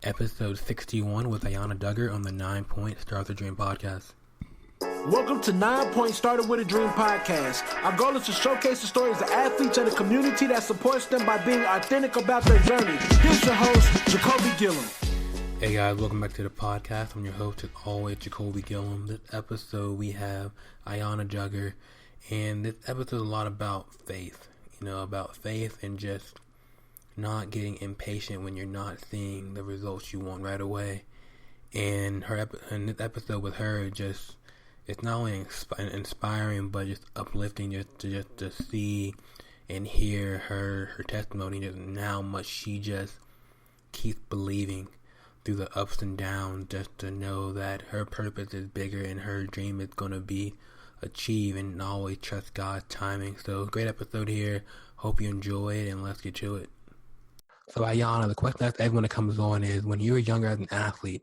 episode 61 with Iyuna on the 9 Point Start the Dream podcast. Welcome to 9 Point Started with a Dream podcast. Our goal is to showcase the stories of athletes and the community that supports them by being authentic about their journey. Here's your host, Jacoby Gillum. Hey guys, welcome back to the podcast. I'm your host as always, Jacoby Gillum. This episode we have Iyuna, and this episode is a lot about faith. About faith and just not getting impatient when you're not seeing the results you want right away. And this episode with her it's not only inspiring but just uplifting just to see and hear her testimony, just how much she just keeps believing through the ups and downs, just to know that her purpose is bigger and her dream is going to be achieved, and always trust God's timing. So great episode here. Hope you enjoy it, and let's get to it. So Iyuna, the question that everyone that comes on is, when you were younger as an athlete,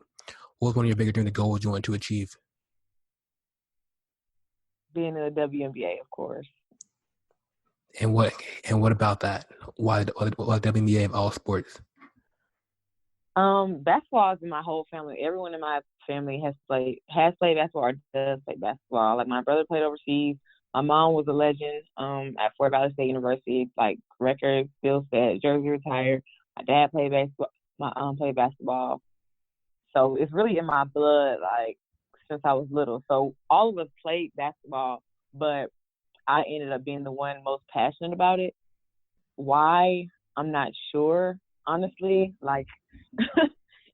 what was one of your bigger dreams, the goals you wanted to achieve? Being in the WNBA, of course. And what about that? Why WNBA of all sports? Basketball is in my whole family. Everyone in my family has played basketball or does play basketball. Like, my brother played overseas. My mom was a legend at Fort Valley State University, like record, still set, jersey retired. My dad played basketball. My played basketball. So it's really in my blood, like, since I was little. So all of us played basketball, but I ended up being the one most passionate about it. Why? I'm not sure, honestly. Like,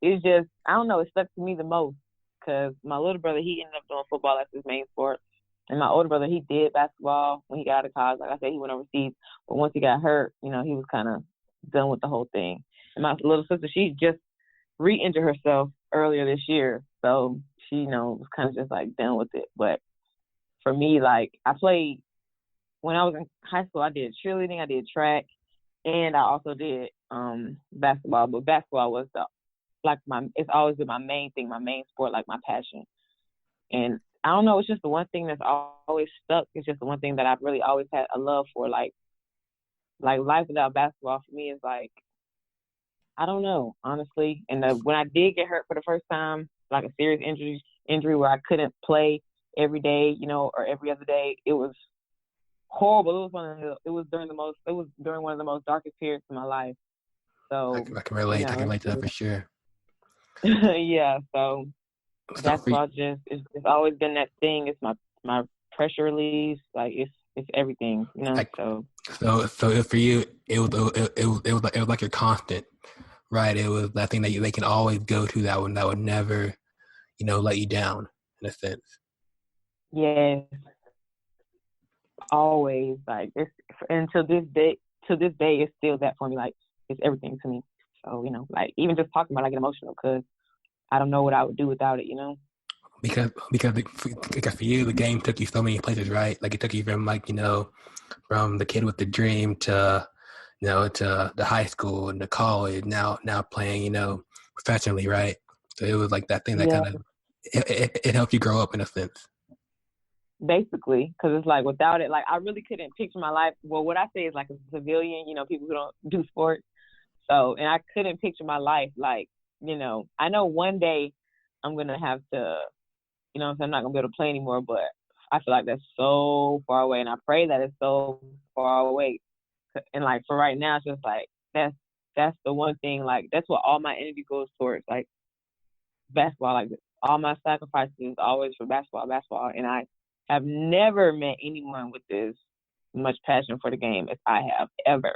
it's just, I don't know, it stuck to me the most, because my little brother, he ended up doing football as his main sport. And my older brother, he did basketball when he got out of college. Like I said, he went overseas. But once he got hurt, he was kind of done with the whole thing. And my little sister, she just re-injured herself earlier this year. So she, was kind of just, like, done with it. But for me, like, I played, when I was in high school, I did cheerleading, I did track, and I also did basketball. But basketball was it's always been my main thing, my main sport, like my passion. And I don't know, it's just the one thing that's always stuck. It's just the one thing that I've really always had a love for. Like life without basketball for me is like, I don't know, honestly. And when I did get hurt for the first time, like a serious injury where I couldn't play every day, or every other day, it was horrible. It was during one of the most darkest periods of my life. So I can relate. I can relate to that for sure. Yeah. So basketball it's always been that thing. It's my pressure release. Like, it's everything. So for you, it was like your constant, right? It was that thing that they can always go to, that would never, let you down, in a sense. Yes. Always, like, it's, and to this day, it's still that for me. Like, it's everything to me. So, like, even just talking about it, I get emotional because I don't know what I would do without it, Because for you, the game took you so many places, right? Like, it took you from, like, from the kid with the dream to, to the high school and the college, now playing, professionally, right? So it was like that thing that kind of, it helped you grow up, in a sense. Basically, because it's like, without it, like, I really couldn't picture my life. Well, what I say is, like, a civilian, people who don't do sports. So, and I couldn't picture my life, like, I know one day I'm going to have to, so I'm not going to be able to play anymore, but I feel like that's so far away, and I pray that it's so far away. And, like, for right now, it's just like, that's the one thing, like, that's what all my energy goes towards, like, basketball. Like, all my sacrifices is always for basketball, and I have never met anyone with this much passion for the game as I have ever.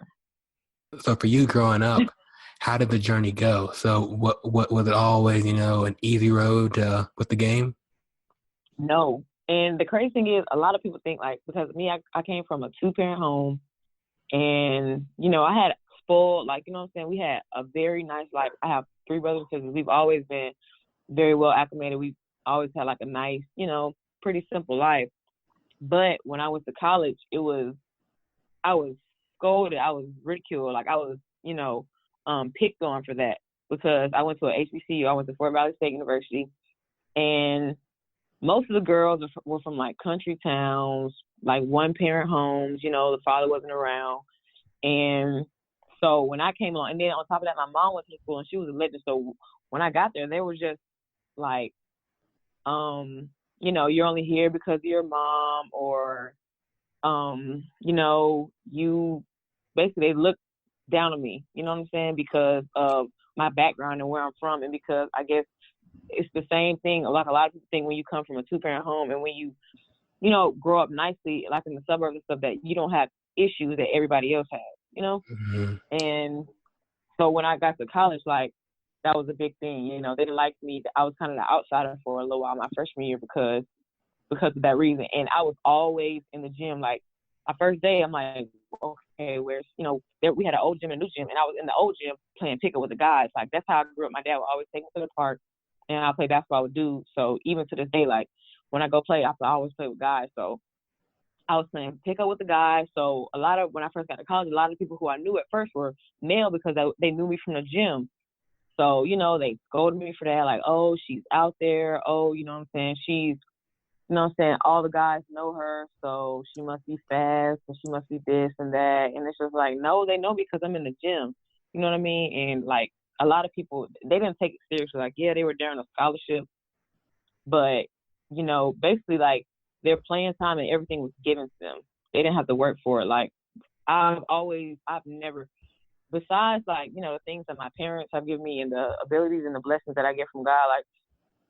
So for you growing up, how did the journey go? So what was it always, an easy road with the game? No. And the crazy thing is, a lot of people think, like, because me, I came from a 2-parent home, and, I had spoiled, like, what I'm saying? We had a very nice life. I have 3 brothers and sisters. We've always been very well acclimated. We've always had, like, a nice, pretty simple life. But when I went to college, I was scolded. I was ridiculed. Like, I was, picked on for that, because I went to a HBCU. I went to Fort Valley State University, and most of the girls were from, like, country towns, like 1-parent homes. The father wasn't around. And So when I came along, and then on top of that, my mom went to school and she was a legend. So when I got there, they were just like, you're only here because of your mom, or, you basically, they look down on me, you know what I'm saying, because of my background and where I'm from, and because I guess it's the same thing. Like a lot of people think when you come from a 2-parent home and when you grow up nicely, like in the suburbs and stuff, that you don't have issues that everybody else has, Mm-hmm. And so when I got to college, like, that was a big thing. They didn't like me. I was kind of the outsider for a little while my freshman year because of that reason. And I was always in the gym. Like, my first day, I'm like, okay, where's, we had an old gym and a new gym, and I was in the old gym playing pickup with the guys. Like, that's how I grew up. My dad would always take me to the park, and I play basketball with dudes. So even to this day, like, when I go play, I always play with guys. So I was playing pickup with the guys. So when I first got to college, a lot of people who I knew at first were male because they knew me from the gym. So, they scolded me for that, like, oh, she's out there. Oh, you know what I'm saying? She's, all the guys know her, so she must be fast, and she must be this and that. And it's just like, no, they know because I'm in the gym. You know what I mean? And, like, a lot of people, they didn't take it seriously. Like, yeah, they were there on a scholarship. But, basically, like, their playing time and everything was given to them. They didn't have to work for it. Like, I've never, besides, like, the things that my parents have given me and the abilities and the blessings that I get from God, like,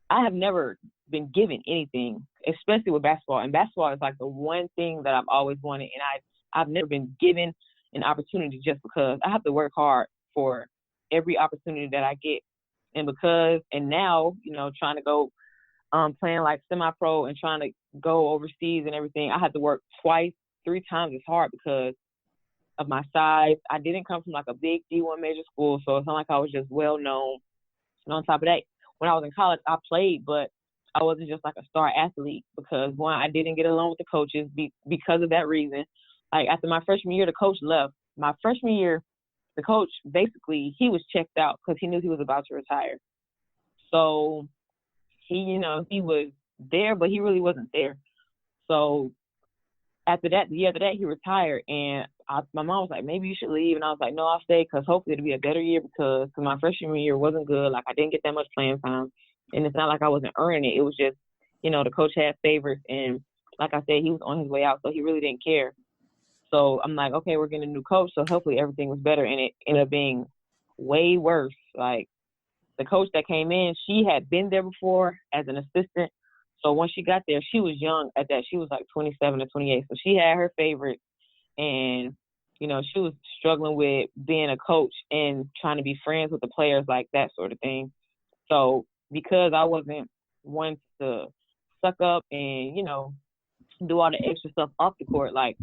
I have never been given anything, especially with basketball. And basketball is like the one thing that I've always wanted. And I've never been given an opportunity just because. I have to work hard for every opportunity that I get. And now, trying to go playing like semi-pro and trying to go overseas and everything, I had to work 2-3 times as hard because of my size. I didn't come from like a big D1 major school, so it's not like I was just well known. And on top of that, when I was in college, I played, but I wasn't just like a star athlete because, one, I didn't get along with the coaches because of that reason. Like, after my freshman year, the coach left. My freshman year, the coach, basically, he was checked out because he knew he was about to retire. So he, he was there, but he really wasn't there. So after that, the year after that, he retired, and my mom was like, maybe you should leave. And I was like, no, I'll stay because hopefully it'll be a better year because my freshman year wasn't good. Like, I didn't get that much playing time. And it's not like I wasn't earning it. It was just, the coach had favorites. And like I said, he was on his way out, so he really didn't care. So I'm like, okay, we're getting a new coach, so hopefully everything was better. And it ended up being way worse. Like, the coach that came in, she had been there before as an assistant. So once she got there, she was young at that. She was like 27 or 28. So she had her favorites. And, she was struggling with being a coach and trying to be friends with the players, like that sort of thing. So because I wasn't one to suck up and, do all the extra stuff off the court, like,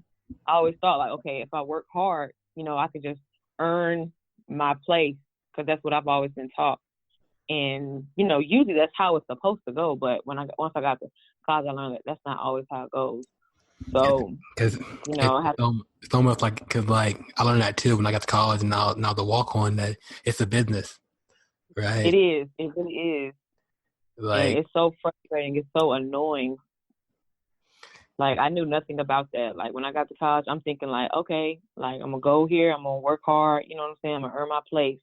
I always thought, like, okay, if I work hard, I could just earn my place because that's what I've always been taught. And, usually that's how it's supposed to go. But once I got to college, I learned that that's not always how it goes. So, because it's almost like, because like I learned that too when I got to college, and now the walk on that it's a business, right? It is. It really is. Like, and it's so frustrating. It's so annoying. Like, I knew nothing about that. Like, when I got to college, I'm thinking like, okay, like, I'm gonna go here, I'm gonna work hard. You know what I'm saying? I'm gonna earn my place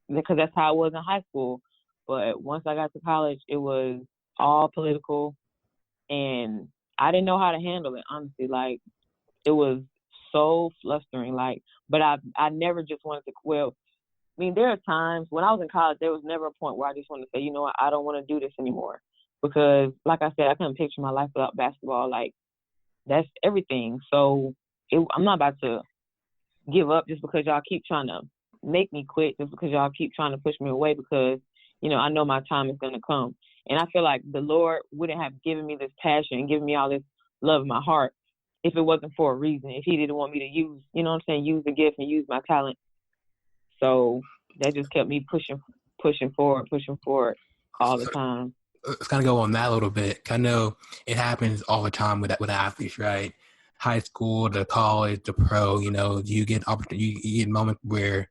because that's how it was in high school. But once I got to college, it was all political, and I didn't know how to handle it, honestly. Like, it was so flustering. Like, but I never just wanted to quit. I mean, there are times when I was in college, there was never a point where I just wanted to say, you know what, I don't want to do this anymore. Because, like I said, I couldn't picture my life without basketball. Like, that's everything. So I'm not about to give up just because y'all keep trying to make me quit, just because y'all keep trying to push me away, because, I know my time is going to come. And I feel like the Lord wouldn't have given me this passion and given me all this love in my heart if it wasn't for a reason, if he didn't want me to use, use the gift and use my talent. So that just kept me pushing forward all the time. Let's kind of go on that a little bit. I know it happens all the time with athletes, right? High school, to college, to pro. You get opportunity, you get moments where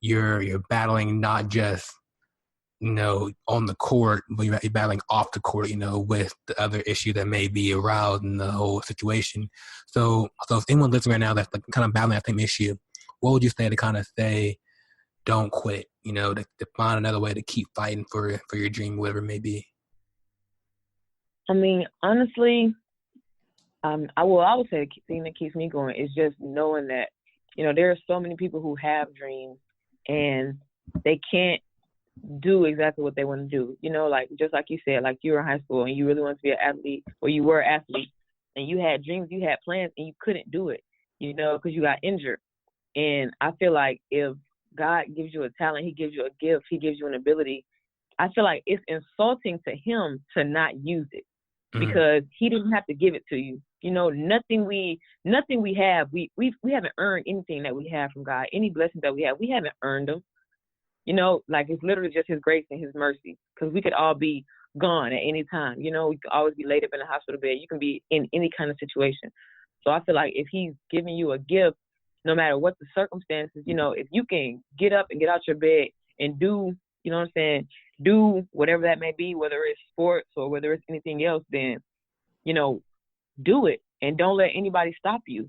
you're battling not just on the court, but you're battling off the court, with the other issue that may be aroused in the whole situation. So if anyone listening right now that's like kind of battling that same issue, what would you say to kind of say, don't quit, to find another way to keep fighting for your dream, whatever it may be? I mean, honestly, I would say the thing that keeps me going is just knowing that, there are so many people who have dreams and they can't do exactly what they want to do. Like, just like you said, like you were in high school and you really wanted to be an athlete, or you were an athlete and you had dreams, you had plans, and you couldn't do it, because you got injured. And I feel like if God gives you a talent, he gives you a gift, he gives you an ability, I feel like it's insulting to him to not use it, because he didn't have to give it to you. Nothing we have, we haven't earned anything that we have from God. Any blessings that we have, we haven't earned them. Like it's literally just his grace and his mercy, because we could all be gone at any time. We could always be laid up in a hospital bed. You can be in any kind of situation. So I feel like if he's giving you a gift, no matter what the circumstances, if you can get up and get out your bed and do, do whatever that may be, whether it's sports or whether it's anything else, then, do it, and don't let anybody stop you.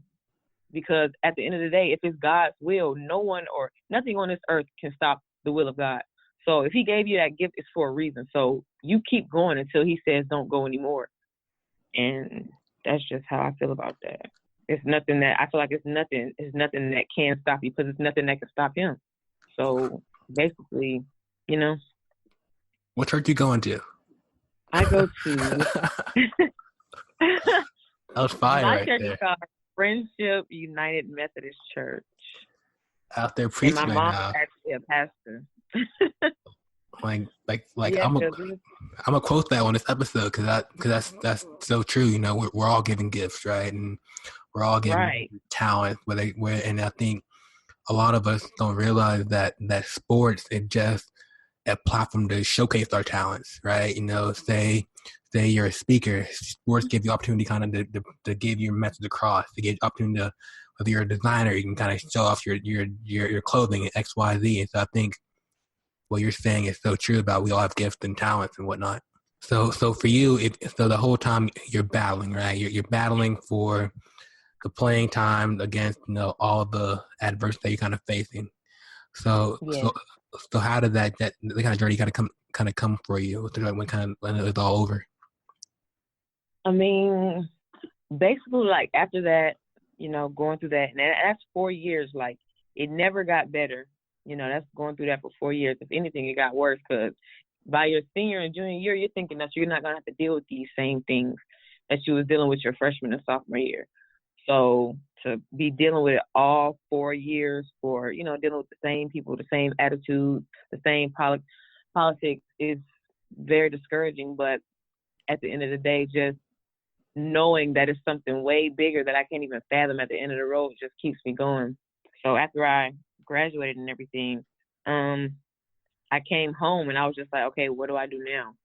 Because at the end of the day, if it's God's will, no one or nothing on this earth can stop the will of God. So if he gave you that gift, it's for a reason. So you keep going until he says don't go anymore. And that's just how I feel about that. It's nothing that I feel like it's nothing that can stop you, because it's nothing that can stop him. So basically, What church you going to? I go to that was fire. My right church there. is called Friendship United Methodist Church. Out there preaching and my right mom now. is actually a pastor. like Yeah, I'm gonna quote that on this episode, because that's so true. We're all given gifts, right? And we're all given talent. And I think a lot of us don't realize that sports is just a platform to showcase our talents, right? Say you're a speaker, sports give you opportunity kind of to give your message across, to give opportunity to, whether you're a designer, you can kind of show off your clothing and X, Y, Z. And so I think what you're saying is so true about we all have gifts and talents and whatnot. So for you, so the whole time you're battling, right? You're battling for the playing time against all the adversity that you're kind of facing. So how did that the kind of journey kind of come for you when it was all over? I mean, basically, like after that, going through that, and that's 4 years. Like it never got better. That's going through that for 4 years. If anything, it got worse, because by your senior and junior year, you're thinking that you're not gonna have to deal with these same things that you was dealing with your freshman and sophomore year. So to be dealing with it all 4 years for, dealing with the same people, the same attitude, the same politics is very discouraging. But at the end of the day, just knowing that it's something way bigger that I can't even fathom at the end of the road just keeps me going. So after I graduated and everything, I came home and I was just like, okay, what do I do now?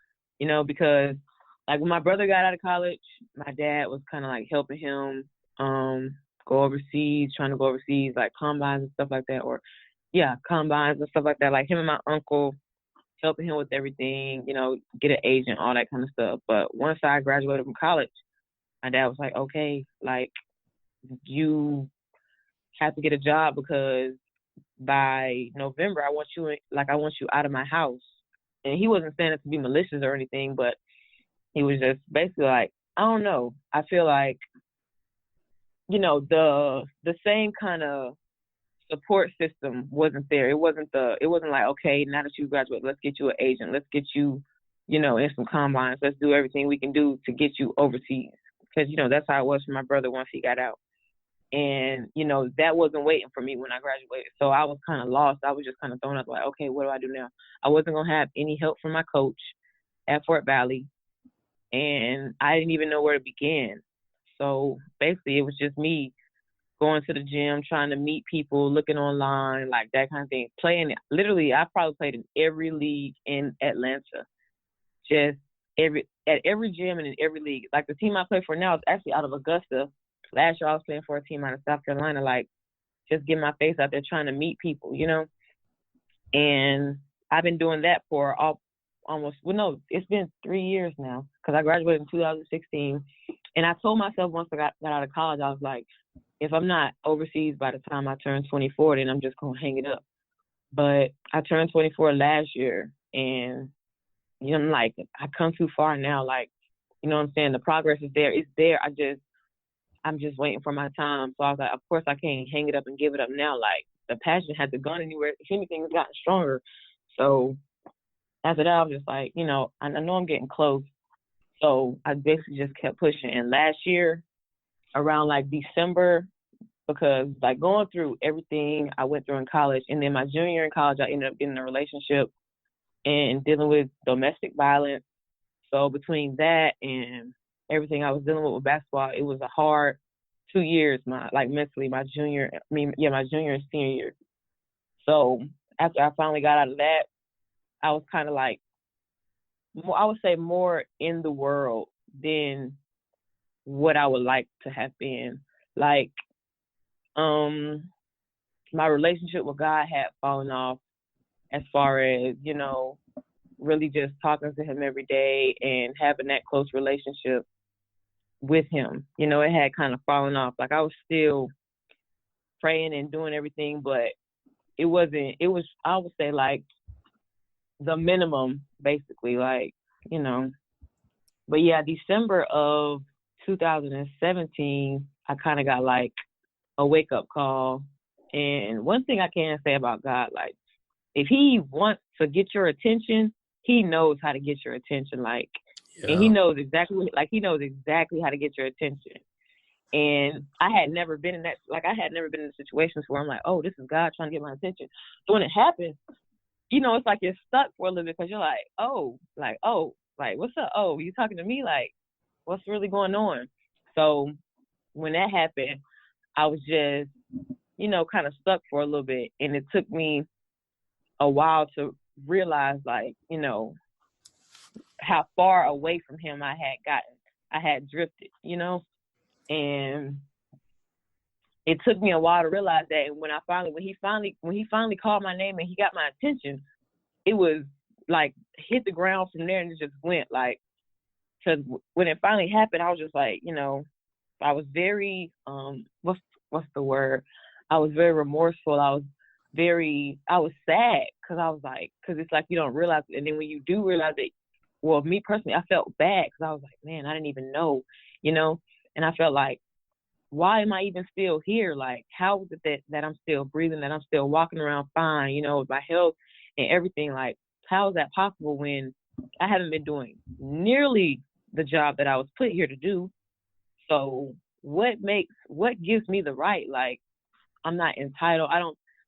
Because like when my brother got out of college, my dad was kind of like helping him trying to go overseas, like combines and stuff like that, combines and stuff like that. Like him and my uncle helping him with everything, get an agent, all that kind of stuff. But once I graduated from college, my dad was like, okay, like you have to get a job, because by November I want you out of my house. And he wasn't saying it to be malicious or anything, but he was just basically like, I don't know. I feel like, the same kind of support system wasn't there. It wasn't like, okay, now that you graduate, let's get you an agent. Let's get you, in some combines. Let's do everything we can do to get you overseas. Because, that's how it was for my brother once he got out. And, that wasn't waiting for me when I graduated. So I was kind of lost. I was just kind of thrown up like, okay, what do I do now? I wasn't going to have any help from my coach at Fort Valley. And I didn't even know where to begin. So basically it was just me going to the gym, trying to meet people, looking online, like that kind of thing. Literally, I probably played in every league in Atlanta. Just at every gym and in every league. Like the team I play for now is actually out of Augusta. Last year I was playing for a team out of South Carolina, like just getting my face out there trying to meet people, And I've been doing that for it's been 3 years now, because I graduated in 2016. And I told myself once I got out of college, I was like, if I'm not overseas by the time I turn 24, then I'm just gonna hang it up. But I turned 24 last year, and I'm like, I come too far now. Like, you know what I'm saying? The progress is there. It's there. I'm just waiting for my time. So I was like, of course I can't hang it up and give it up now. Like, the passion hasn't gone anywhere. If anything, it's gotten stronger. So after that, I was just like, I know I'm getting close. So I basically just kept pushing. And last year, around like December, because like going through everything I went through in college, and then my junior year in college, I ended up getting in a relationship and dealing with domestic violence. So between that and everything I was dealing with basketball, it was a hard 2 years, mentally, my junior and senior year. So after I finally got out of that, I was kind of like, I would say more in the world than what I would like to have been. Like, my relationship with God had fallen off as far as, really just talking to him every day and having that close relationship with him. It had kind of fallen off. Like, I was still praying and doing everything, but it was, I would say, like, the minimum, basically, like, But yeah, December of 2017, I kind of got like a wake up call. And one thing I can say about God, like, if he wants to get your attention, he knows how to get your attention. Like, and he knows exactly how to get your attention. And I had never been in situations where I'm like, oh, this is God trying to get my attention. So when it happens, it's like you're stuck for a little bit because you're like, what's up? Oh, you talking to me? Like, what's really going on? So when that happened, I was just, kind of stuck for a little bit. And it took me a while to realize, like, how far away from him I had gotten. I had drifted, and it took me a while to realize that. And when he finally called my name and he got my attention, it was like hit the ground from there, and it just went like, because when it finally happened, I was just like, I was very, what's the word? I was very remorseful. I was sad because it's like you don't realize it. And then when you do realize it, well, me personally, I felt bad because I was like, man, I didn't even know, and I felt like, why am I even still here? Like, how is it that I'm still breathing, that I'm still walking around fine, with my health and everything? Like, how is that possible when I haven't been doing nearly the job that I was put here to do? So what gives me the right? Like, I'm not entitled.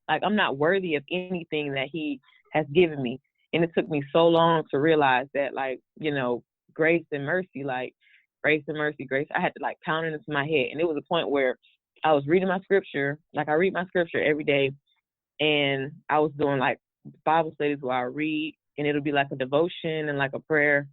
I'm not worthy of anything that he has given me. And it took me so long to realize that, like, grace and mercy, like, grace and mercy, grace. I had to, like, pound it into my head. And it was a point where I was reading my scripture. Like, I read my scripture every day. And I was doing, like, Bible studies where I read. And it'll be, like, a devotion and, like, a prayer.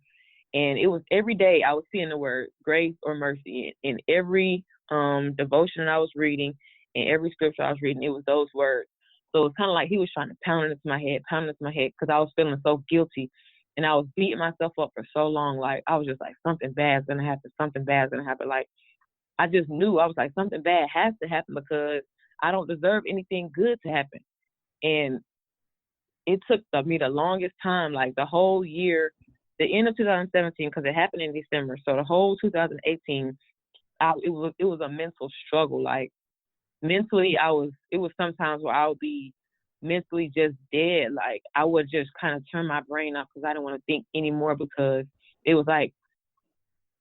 And it was every day I was seeing the word grace or mercy in every devotion that I was reading, and every scripture I was reading, it was those words. So it was kind of like he was trying to pound it into my head, because I was feeling so guilty. And I was beating myself up for so long. Like, I was just like, something bad's going to happen. Something bad's going to happen. Like, I just knew. I was like, something bad has to happen because I don't deserve anything good to happen. And it took me the longest time, like the whole year, the end of 2017, because it happened in December. So the whole 2018, it was a mental struggle. Like, mentally, it was sometimes where I would be mentally just dead. Like, I would just kind of turn my brain off because I didn't want to think anymore, because it was like,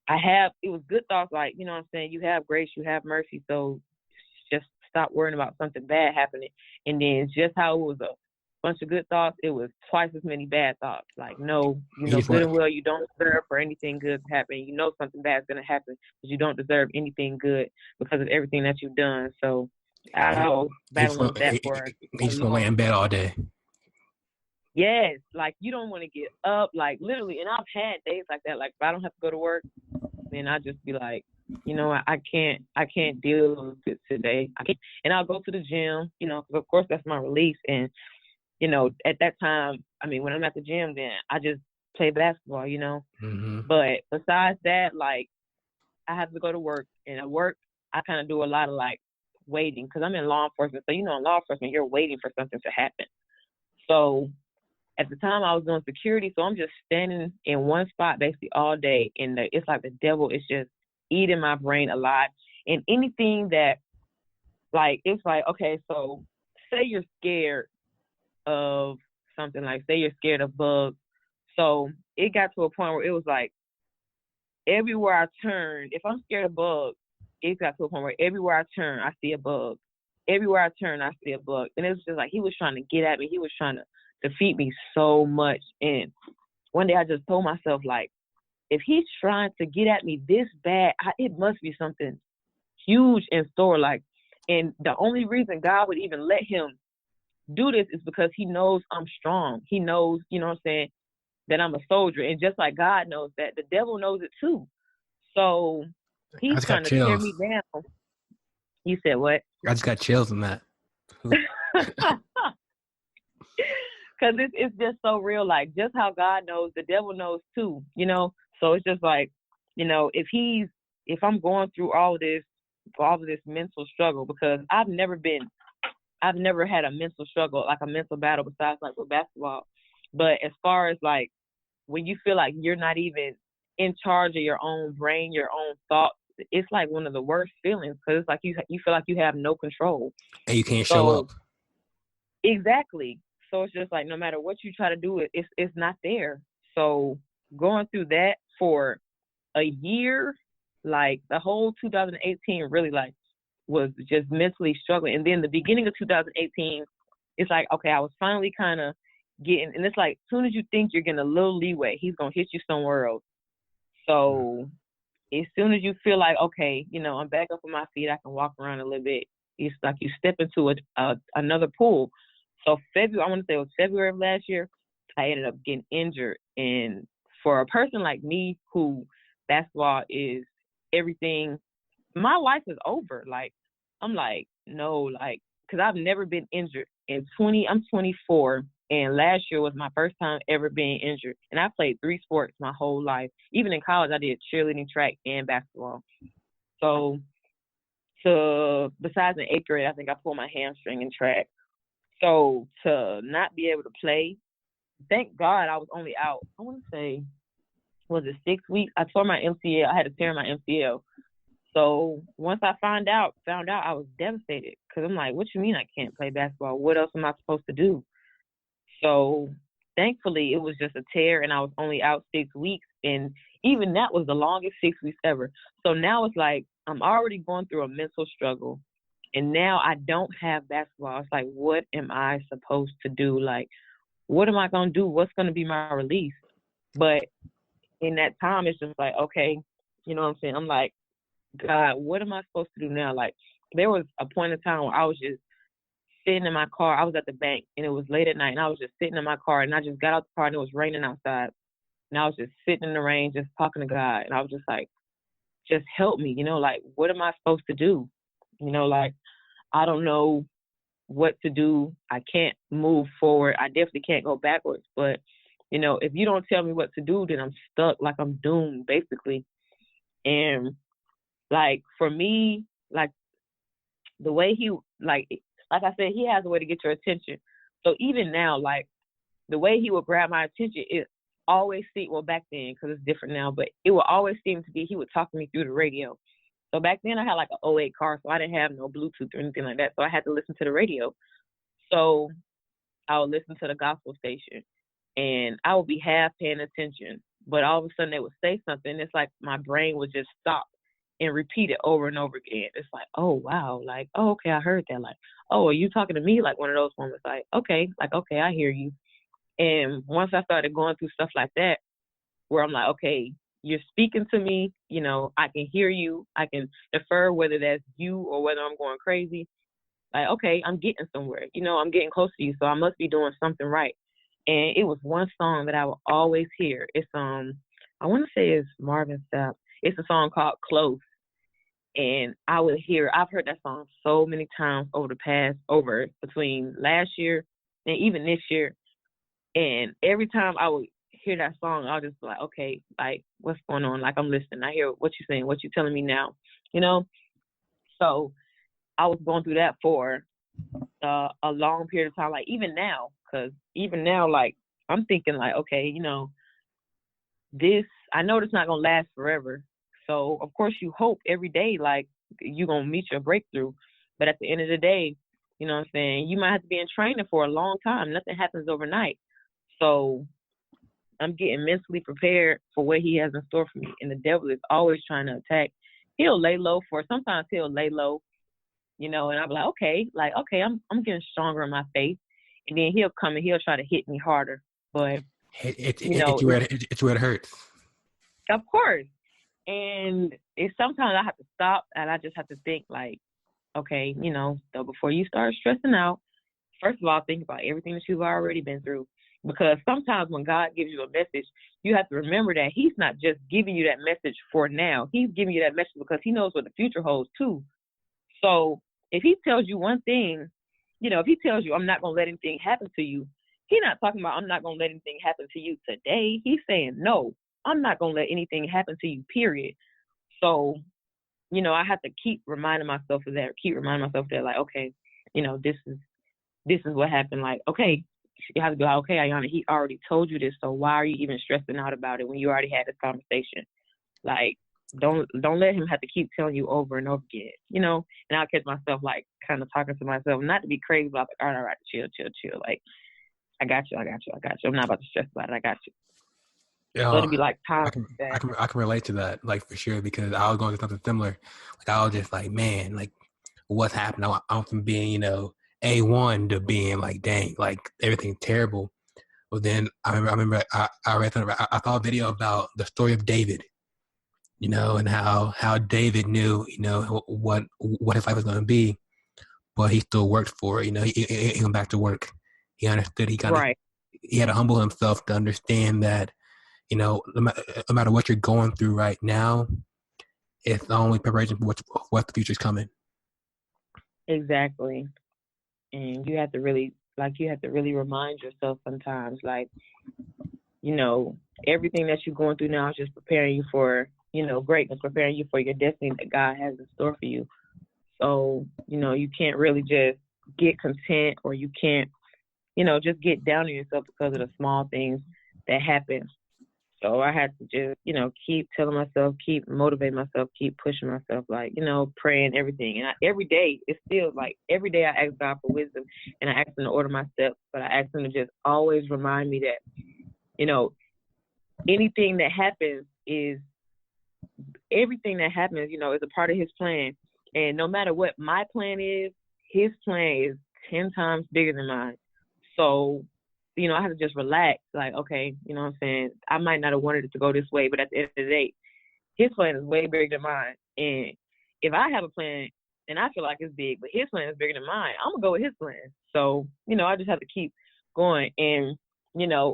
it was good thoughts, like, you know what I'm saying? You have grace, you have mercy. So just stop worrying about something bad happening. And then just how it was a bunch of good thoughts, it was twice as many bad thoughts. Like, no, good and well, you don't deserve for anything good to happen. You know something bad is going to happen because you don't deserve anything good because of everything that you've done. So I was battling with that for you just want to lay in bed all day. Yes, like, you don't want to get up, like, literally. And I've had days like that. Like, if I don't have to go to work, then I just be like, I can't deal with it today. I can't. And I'll go to the gym, because of course that's my release. And at that time, I mean, when I'm at the gym, then I just play basketball, Mm-hmm. But besides that, like, I have to go to work, and at work, I kind of do a lot of, like, waiting, because I'm in law enforcement. So, in law enforcement, you're waiting for something to happen. So at the time I was doing security, so I'm just standing in one spot basically all day. And it's like the devil is just eating my brain alive. And anything that, like, it's like, okay, so say you're scared of something, like say you're scared of bugs. So it got to a point where it was like everywhere I turned, if I'm scared of bugs, it got to a point where everywhere I turn, I see a bug. Everywhere I turn, I see a bug. And it was just like he was trying to get at me. He was trying to defeat me so much. And one day I just told myself, like, if he's trying to get at me this bad, it must be something huge in store. Like, and the only reason God would even let him do this is because he knows I'm strong. He knows, you know what I'm saying, that I'm a soldier. And just like God knows that, the devil knows it too. So he's trying to tear me down. You said what? I just got chills on that. Because it's just so real. Like, just how God knows, the devil knows too, So it's just like, if I'm going through all of this mental struggle, because I've never had a mental struggle, like a mental battle, besides like with basketball. But as far as like when you feel like you're not even in charge of your own brain, your own thoughts, it's like one of the worst feelings, because it's like you feel like you have no control. And you can't show up. Exactly. So it's just like no matter what you try to do, it's not there. So going through that for a year, like the whole 2018 really like was just mentally struggling. And then the beginning of 2018, it's like, okay, I was finally kind of getting, and it's like, as soon as you think you're getting a little leeway, he's going to hit you somewhere else. So as soon as you feel like, okay, I'm back up on my feet, I can walk around a little bit, it's like you step into another pool. So I want to say it was February of last year, I ended up getting injured. And for a person like me, who basketball is everything, my life is over. Like, I'm like, no, like, because I've never been injured. I'm 24, and last year was my first time ever being injured. And I played 3 sports my whole life. Even in college, I did cheerleading, track, and basketball. So besides in 8th grade, I think I pulled my hamstring in track. So to not be able to play, thank God I was only out, I want to say, was it 6 weeks? I tore my MCL. I had to tear my MCL. So once I found out, I was devastated, because I'm like, what you mean I can't play basketball? What else am I supposed to do? So thankfully it was just a tear, and I was only out 6 weeks. And even that was the longest 6 weeks ever. So now it's like I'm already going through a mental struggle, and now I don't have basketball. It's like, what am I supposed to do? Like, what am I going to do? What's going to be my release? But in that time, it's just like, okay, you know what I'm saying? I'm like, God, what am I supposed to do now? Like, there was a point in time where I was just sitting in my car. I was at the bank, and it was late at night, and I was just sitting in my car, and I just got out the car, and it was raining outside. And I was just sitting in the rain, just talking to God. And I was just like, just help me, like, what am I supposed to do? Like, I don't know what to do. I can't move forward. I definitely can't go backwards. But, if you don't tell me what to do, then I'm stuck, like I'm doomed, basically. And like, for me, like, the way he, like I said, he has a way to get your attention. So even now, like, the way he would grab my attention, it always seemed, well, back then, because it's different now, but it would always seem to be he would talk to me through the radio. So back then I had like an '08 car, so I didn't have no Bluetooth or anything like that. So I had to listen to the radio. So I would listen to the gospel station, and I would be half paying attention. But all of a sudden they would say something. It's like my brain would just stop and repeat it over and over again. It's like, oh, wow. Like, oh, okay, I heard that. Like, oh, are you talking to me? Like one of those moments, like, okay, I hear you. And once I started going through stuff like that, where I'm like, okay, you're speaking to me, I can hear you. I can defer whether that's you or whether I'm going crazy. Like, okay, I'm getting somewhere. I'm getting close to you, so I must be doing something right. And it was one song that I would always hear. It's I want to say it's Marvin Sapp. It's a song called Close. And I've heard that song so many times between last year and even this year. And every time I would hear that song, I was just like, okay, like, what's going on? Like, I'm listening. I hear what you're saying, what you're telling me now, So I was going through that for a long period of time. Like even now, because even now, like I'm thinking like, okay, this, I know it's not gonna last forever. So of course you hope every day like you're gonna meet your breakthrough. But at the end of the day, you know what I'm saying, you might have to be in training for a long time. Nothing happens overnight. So I'm getting mentally prepared for what he has in store for me. And the devil is always trying to attack. He'll lay low sometimes he'll lay low, and I'll be like, okay, I'm getting stronger in my faith. And then he'll come and he'll try to hit me harder. But it's where it hurts. Of course. And it's sometimes I have to stop and I just have to think like, okay, so before you start stressing out, first of all, think about everything that you've already been through. Because sometimes when God gives you a message, you have to remember that he's not just giving you that message for now. He's giving you that message because he knows what the future holds too. So if he tells you one thing, if he tells you, I'm not going to let anything happen to you, he's not talking about, I'm not going to let anything happen to you today. He's saying, no, I'm not going to let anything happen to you, period. So, I have to keep reminding myself of that, like, okay, this is what happened. Like, okay, you have to go, okay, Iyuna, he already told you this, so why are you even stressing out about it when you already had this conversation? Like, don't let him have to keep telling you over and over again, And I'll catch myself like kind of talking to myself, not to be crazy, but like, all right, chill. Like, I got you. I'm not about to stress about it. I got you. So it'd be like time. I can relate to that, like for sure, because I was going through something similar. Like I was just like, man, like what's happening? I'm from being, A1 to being like, dang, like everything terrible. Well, then I remember I read something, I saw a video about the story of David, and how David knew, what his life was going to be, but he still worked for it. He went back to work. He understood. He had to humble himself to understand that, no matter what you're going through right now, it's the only preparation for what the future's coming. Exactly. And you have to really remind yourself sometimes, like, everything that you're going through now is just preparing you for, greatness, preparing you for your destiny that God has in store for you. So, you can't really just get content, or you can't, just get down on yourself because of the small things that happen. So I had to just, keep telling myself, keep motivating myself, keep pushing myself, like, praying, everything. And every day, it's still like, every day I ask God for wisdom, and I ask him to order my steps, but I ask him to just always remind me that, anything that happens is a part of his plan. And no matter what my plan is, his plan is 10 times bigger than mine. So, I have to just relax. Like, okay, you know what I'm saying? I might not have wanted it to go this way, but at the end of the day, his plan is way bigger than mine. And if I have a plan and I feel like it's big, but his plan is bigger than mine, I'm going to go with his plan. So, I just have to keep going. And,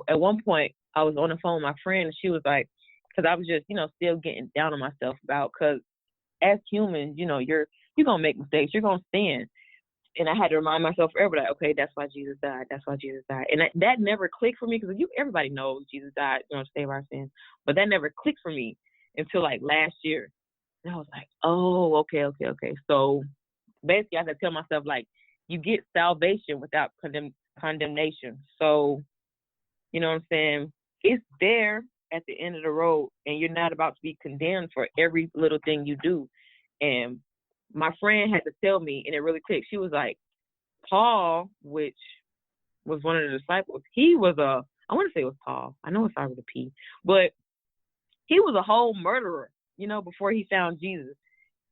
at one point, I was on the phone with my friend, and she was like, because I was just, still getting down on myself because as humans, you're going to make mistakes. You're going to sin. And I had to remind myself forever that, okay, that's why Jesus died. That's why Jesus died. And that never clicked for me, because everybody knows Jesus died, to save our sins. But that never clicked for me until like last year. And I was like, oh, okay. So basically I had to tell myself, like, you get salvation without condemnation. So, you know what I'm saying? It's there at the end of the road, and you're not about to be condemned for every little thing you do. And my friend had to tell me, and it really clicked. She was like, Paul, which was one of the disciples, he was I want to say it was Paul. I know it started with a P, but he was a whole murderer, before he found Jesus.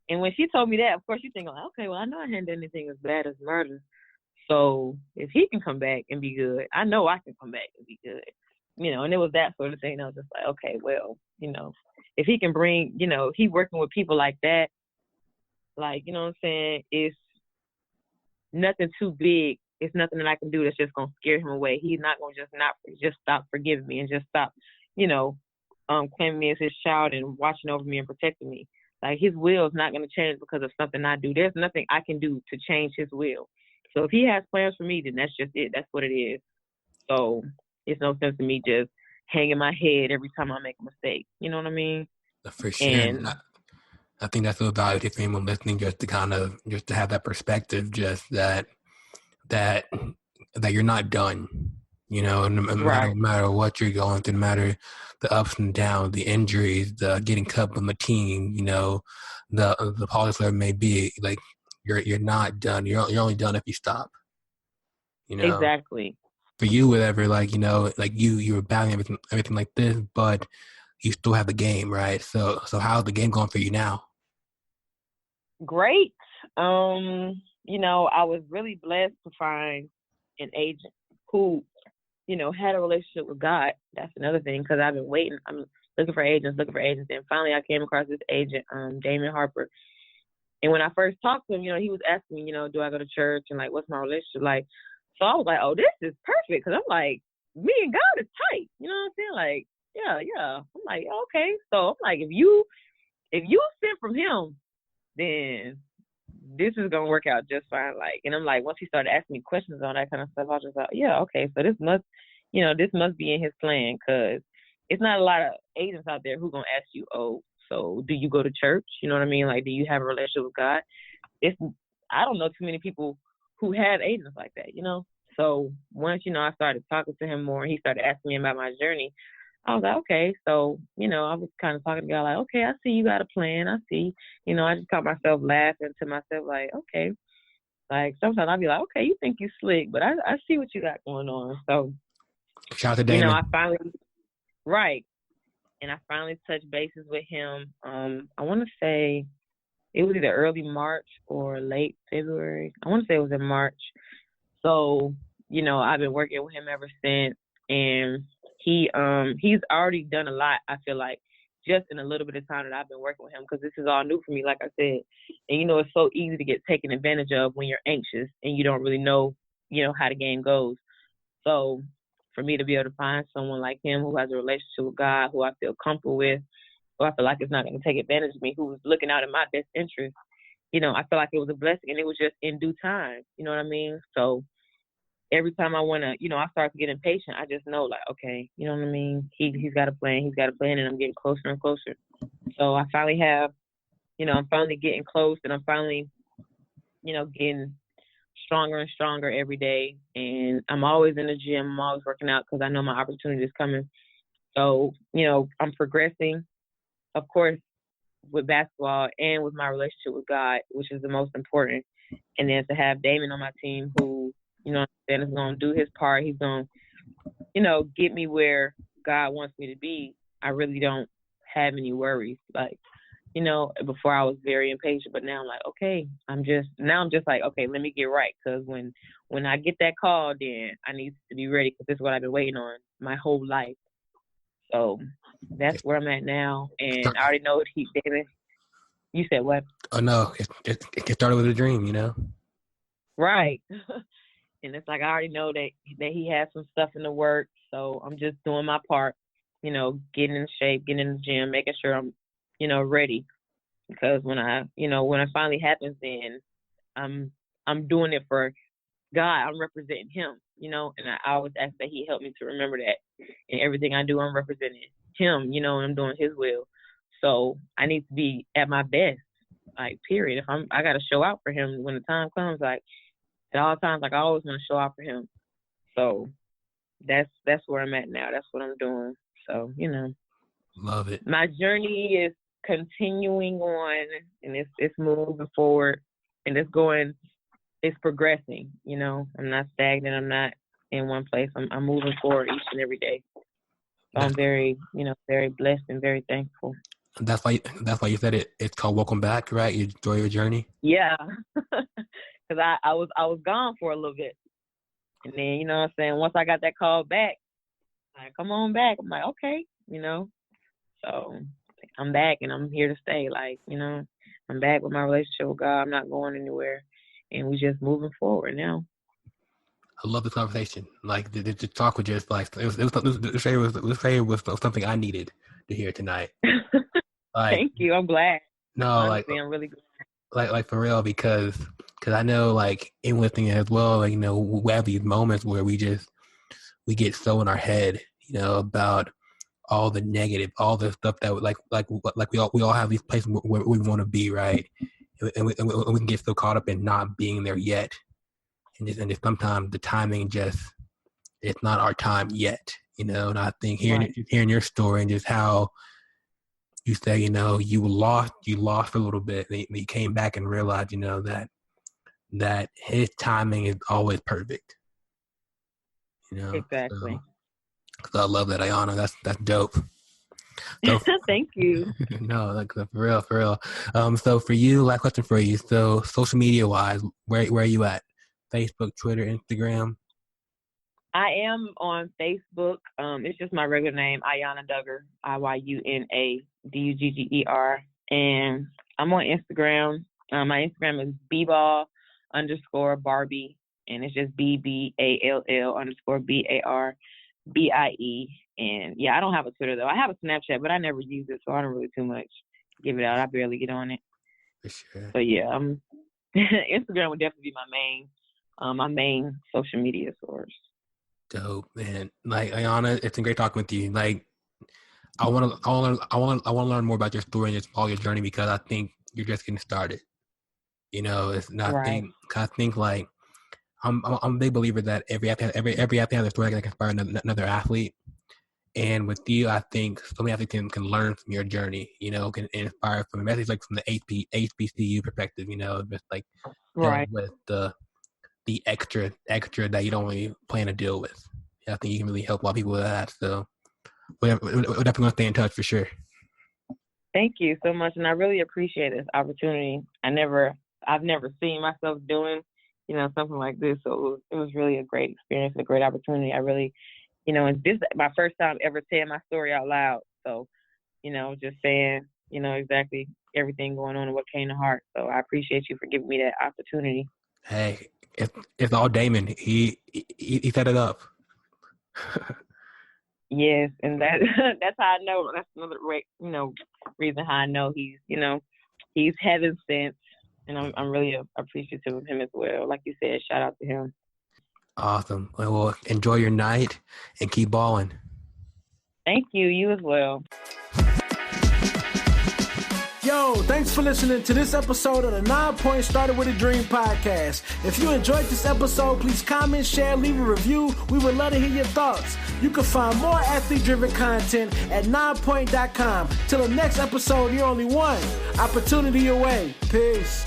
And when she told me that, of course, you think, like, okay, well, I know I hadn't done anything as bad as murder. So if he can come back and be good, I know I can come back and be good. And it was that sort of thing. I was just like, okay, well, if he can bring, he working with people like that, like, you know what I'm saying, it's nothing too big. It's nothing that I can do that's just going to scare him away. He's not going to just stop forgiving me and just stop, claiming me as his child and watching over me and protecting me. Like, his will is not going to change because of something I do. There's nothing I can do to change his will. So if he has plans for me, then that's just it. That's what it is. So it's no sense to me just hanging my head every time I make a mistake. You know what I mean? For sure. I think that's so valuable to anyone listening, just to kind of just to have that perspective, just that that you're not done. You know, no Right. matter what you're going through, no matter the ups and downs, the injuries, the getting cut from the team, you know, the politics, whatever it may be, like you're not done. You're only done if you stop. You know, Exactly. for you, whatever, like you know, like you were battling everything like this, but you still have the game, right? So how's the game going for you now? Great. I was really blessed to find an agent who, had a relationship with God. That's another thing because I've been waiting. I'm looking for agents, and finally I came across this agent, Damon Harper. And when I first talked to him, he was asking me, do I go to church and like what's my relationship like? So I was like, oh, this is perfect because I'm like, me and God is tight. You know what I'm saying? Like, yeah. I'm like, okay. So I'm like, if you sent from him, then this is gonna work out just fine. Like, and I'm like, once he started asking me questions on that kind of stuff, I was just like, yeah, okay, so this must be in his plan because it's not a lot of agents out there who gonna ask you, oh, so do you go to church? You know what I mean? Like, do you have a relationship with God? I don't know too many people who have agents like that. So once I started talking to him more, and he started asking me about my journey. I was like, okay. So, I was kind of talking to God like, okay, I see you got a plan. I see. I just caught myself laughing to myself like, okay. Like, sometimes I'll be like, okay, you think you slick, but I see what you got going on. So, Shout out to Damon. I finally, right. And I finally touched bases with him. I want to say it was either early March or late February. I want to say it was in March. So, I've been working with him ever since. And he's already done a lot, I feel like, just in a little bit of time that I've been working with him, because this is all new for me, like I said. And it's so easy to get taken advantage of when you're anxious and you don't really know how the game goes. So for me to be able to find someone like him who has a relationship with God, who I feel comfortable with, who I feel like is not going to take advantage of me, who's looking out in my best interest, I feel like it was a blessing, and it was just in due time. You know what I mean? So every time I want to, I start to get impatient. I just know, like, okay, you know what I mean? He's got a plan. He's got a plan, and I'm getting closer and closer. So I finally have, I'm finally getting close, and I'm finally, getting stronger and stronger every day. And I'm always in the gym. I'm always working out because I know my opportunity is coming. So, I'm progressing, of course, with basketball and with my relationship with God, which is the most important. And then to have Damon on my team who, then is going to do his part. He's going to, get me where God wants me to be. I really don't have any worries. Like, before I was very impatient, but now I'm like, okay, I'm just like, okay, let me get right. Because when I get that call, then I need to be ready because this is what I've been waiting on my whole life. So that's where I'm at now. And I already know David. You said what? Oh, no, it started with a dream, Right. And it's like I already know that he has some stuff in the works, so I'm just doing my part, getting in shape, getting in the gym, making sure I'm, ready. Because when it finally happens, then I'm doing it for God. I'm representing Him, and I always ask that He help me to remember that. In everything I do, I'm representing Him, and I'm doing His will. So I need to be at my best, like, period. If I got to show out for Him when the time comes, like. At all times, like, I always want to show out for him. So that's where I'm at now. That's what I'm doing. So, Love it. My journey is continuing on, and it's moving forward, and it's progressing. I'm not stagnant. I'm not in one place. I'm moving forward each and every day. So I'm very, very blessed and very thankful. That's why you said it. It's called Welcome Back, right? You enjoy your journey. Yeah. Because I was gone for a little bit. And then, what I'm saying, once I got that call back, like, come on back. I'm like, okay, So I'm back and I'm here to stay. Like, I'm back with my relationship with God. I'm not going anywhere. And we just moving forward now. I love this conversation. Like, the talk was just like, it was something I needed to hear tonight. Like, thank you. I'm glad. No, honestly, I'm really glad. Like for real, because I know, like, in lifting as well, like, we have these moments where we get so in our head, about all the negative, all the stuff that we all have these places where we want to be, right? And we can get so caught up in not being there yet, and just sometimes the timing just it's not our time yet, And I think hearing your story and just how you say, you lost for a little bit, and you came back and realized, that his timing is always perfect. Exactly. So I love that, Iyuna. That's dope. So, Thank you. No, for real. So for you, last question for you. So social media wise, where are you at? Facebook, Twitter, Instagram? I am on Facebook. It's just my regular name, Iyuna Duggar, IYUNADUGGER. And I'm on Instagram. My Instagram is bball_Barbie. And it's just BBALL_BARBIE. And yeah, I don't have a Twitter though. I have a Snapchat, but I never use it, so I don't really too much give it out. I barely get on it. For sure. So yeah, Instagram would definitely be my main social media source. Dope, man. Like, Iyuna, it's been great talking with you. Like, I want to learn more about your story and just all your journey, because I think you're just getting started. It's not. Right. I think like I'm a big believer that every athlete has a story that can inspire another athlete. And with you, I think so many athletes can learn from your journey. Can inspire from a message like from the HBCU perspective. Just like dealing with the extra that you don't really plan to deal with. I think you can really help a lot of people with that. So we're definitely going to stay in touch for sure. Thank you so much. And I really appreciate this opportunity. I've never seen myself doing, something like this. So it was really a great experience, a great opportunity. I really, and this is my first time ever saying my story out loud. So, just saying, exactly everything going on and what came to heart. So I appreciate you for giving me that opportunity. Hey, it's all Damon. He set it up. Yes, and that's how I know. That's another reason how I know he's heaven sent, and I'm really appreciative of him as well. Like you said, shout out to him. Awesome. Well, enjoy your night and keep balling. Thank you. You as well. Yo, thanks for listening to this episode of the 9 Point Started With a Dream podcast. If you enjoyed this episode, please comment, share, leave a review. We would love to hear your thoughts. You can find more athlete-driven content at 9point.com. Till the next episode, you're only one opportunity away. Peace.